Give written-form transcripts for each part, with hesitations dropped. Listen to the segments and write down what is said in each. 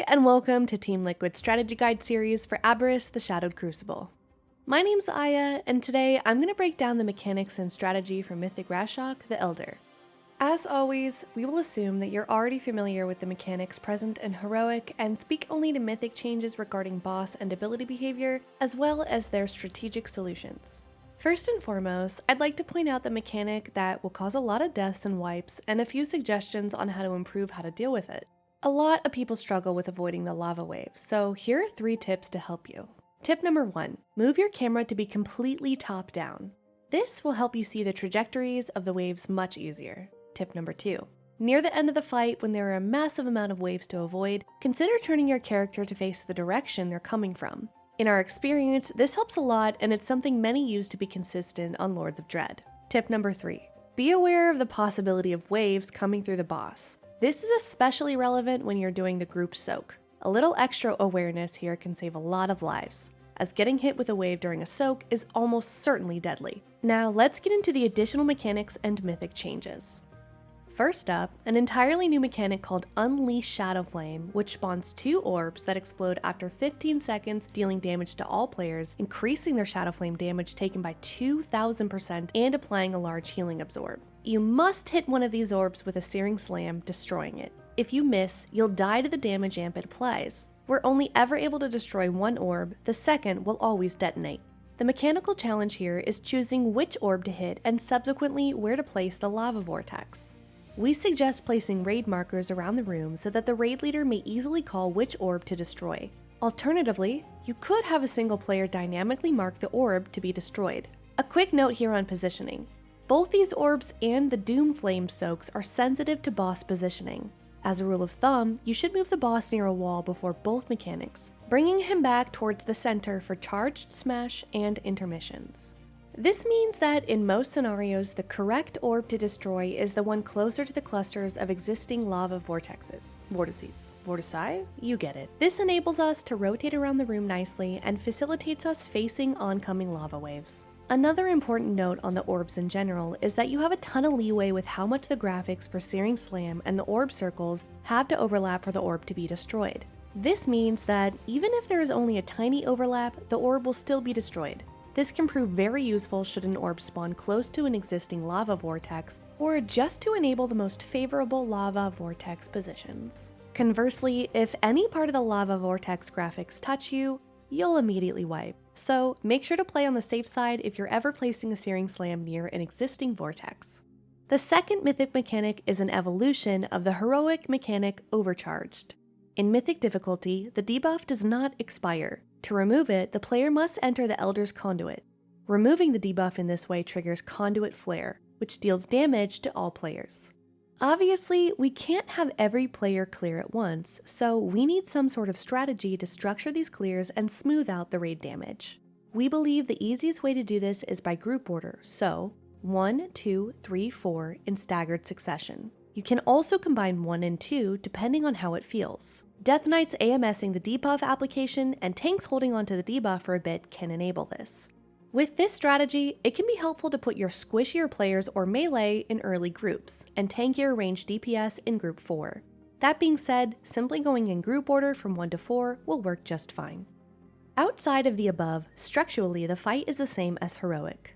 and welcome to Team Liquid's strategy guide series for Aberrus, the Shadowed Crucible. My name's Aya, and today I'm going to break down the mechanics and strategy for Mythic Rashok, the Elder. As always, we will assume that you're already familiar with the mechanics present in Heroic and speak only to Mythic changes regarding boss and ability behavior, as well as their strategic solutions. First and foremost, I'd like to point out the mechanic that will cause a lot of deaths and wipes, and a few suggestions on how to improve how to deal with it. A lot of people struggle with avoiding the lava waves, so here are 3 tips to help you. Tip number 1, move your camera to be completely top down. This will help you see the trajectories of the waves much easier. Tip number 2, near the end of the fight when there are a massive amount of waves to avoid, consider turning your character to face the direction they're coming from. In our experience, this helps a lot, and it's something many use to be consistent on Lords of Dread. Tip number 3, be aware of the possibility of waves coming through the boss. This is especially relevant when you're doing the group soak. A little extra awareness here can save a lot of lives, as getting hit with a wave during a soak is almost certainly deadly. Now let's get into the additional mechanics and mythic changes. First up, an entirely new mechanic called Unleash Shadowflame, which spawns 2 orbs that explode after 15 seconds, dealing damage to all players, increasing their Shadowflame damage taken by 2,000% and applying a large healing absorb. You must hit one of these orbs with a Searing Slam, destroying it. If you miss, you'll die to the damage amp it applies. We're only ever able to destroy 1 orb, the second will always detonate. The mechanical challenge here is choosing which orb to hit and subsequently where to place the lava vortex. We suggest placing raid markers around the room so that the raid leader may easily call which orb to destroy. Alternatively, you could have a single player dynamically mark the orb to be destroyed. A quick note here on positioning. Both these orbs and the Doom Flame soaks are sensitive to boss positioning. As a rule of thumb, you should move the boss near a wall before both mechanics, bringing him back towards the center for charged smash and intermissions. This means that in most scenarios, the correct orb to destroy is the one closer to the clusters of existing lava vortices. Vortici? You get it. This enables us to rotate around the room nicely and facilitates us facing oncoming lava waves. Another important note on the orbs in general is that you have a ton of leeway with how much the graphics for Searing Slam and the orb circles have to overlap for the orb to be destroyed. This means that even if there is only a tiny overlap, the orb will still be destroyed. This can prove very useful should an orb spawn close to an existing lava vortex, or just to enable the most favorable lava vortex positions. Conversely, if any part of the lava vortex graphics touch you, you'll immediately wipe. So make sure to play on the safe side if you're ever placing a Searing Slam near an existing vortex. The second mythic mechanic is an evolution of the heroic mechanic Overcharged. In mythic difficulty, the debuff does not expire. To remove it, the player must enter the Elder's Conduit. Removing the debuff in this way triggers Conduit Flare, which deals damage to all players. Obviously, we can't have every player clear at once, so we need some sort of strategy to structure these clears and smooth out the raid damage. We believe the easiest way to do this is by group order, so 1, 2, 3, 4 in staggered succession. You can also combine 1 and 2 depending on how it feels. Death Knights AMSing the debuff application and tanks holding onto the debuff for a bit can enable this. With this strategy, it can be helpful to put your squishier players or melee in early groups, and tankier ranged DPS in group 4. That being said, simply going in group order from 1 to 4 will work just fine. Outside of the above, structurally the fight is the same as Heroic.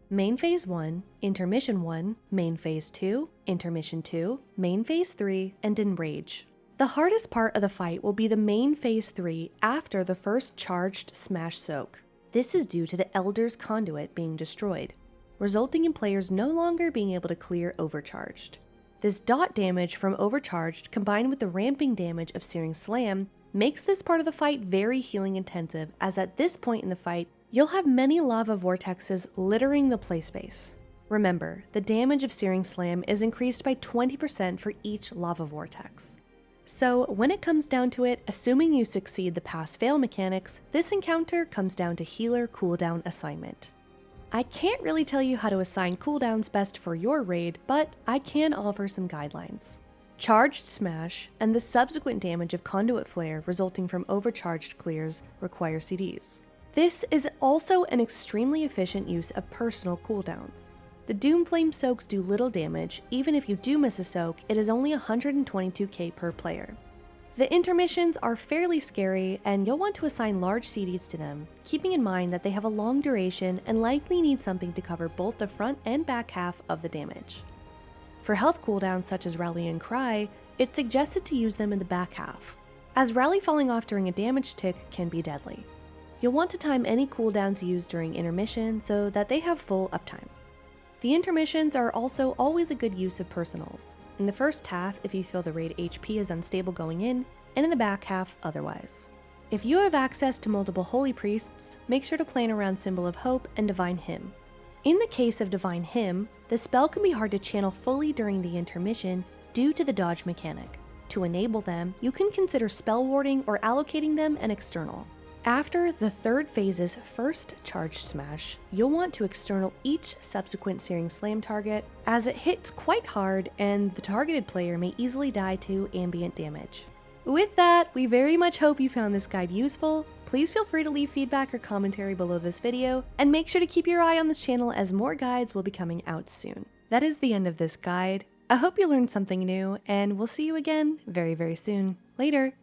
Main Phase 1, Intermission 1, Main Phase 2, Intermission 2, Main Phase 3, and Enrage. The hardest part of the fight will be the main Phase 3 after the first charged smash soak. This is due to the Elder's Conduit being destroyed, resulting in players no longer being able to clear Overcharged. This dot damage from Overcharged combined with the ramping damage of Searing Slam makes this part of the fight very healing intensive, as at this point in the fight, you'll have many lava vortexes littering the playspace. Remember, the damage of Searing Slam is increased by 20% for each lava vortex. So when it comes down to it, assuming you succeed the pass-fail mechanics, this encounter comes down to healer cooldown assignment. I can't really tell you how to assign cooldowns best for your raid, but I can offer some guidelines. Charged Smash and the subsequent damage of Conduit Flare resulting from Overcharged clears require CDs. This is also an extremely efficient use of personal cooldowns. The Doom Flame soaks do little damage. Even if you do miss a soak, it is only 122k per player. The intermissions are fairly scary, and you'll want to assign large CDs to them, keeping in mind that they have a long duration and likely need something to cover both the front and back half of the damage. For health cooldowns such as Rally and Cry, it's suggested to use them in the back half, as Rally falling off during a damage tick can be deadly. You'll want to time any cooldowns used during intermission so that they have full uptime. The intermissions are also always a good use of personals. In the first half if you feel the raid HP is unstable going in, and in the back half otherwise. If you have access to multiple Holy Priests, make sure to plan around Symbol of Hope and Divine Hymn. In the case of Divine Hymn, the spell can be hard to channel fully during the intermission due to the dodge mechanic. To enable them, you can consider spell warding or allocating them an external. After the third phase's first charged smash, you'll want to external each subsequent Searing Slam target, as it hits quite hard and the targeted player may easily die to ambient damage. With that, we very much hope you found this guide useful. Please feel free to leave feedback or commentary below this video, and make sure to keep your eye on this channel as more guides will be coming out soon. That is the end of this guide. I hope you learned something new, and we'll see you again very, very soon. Later!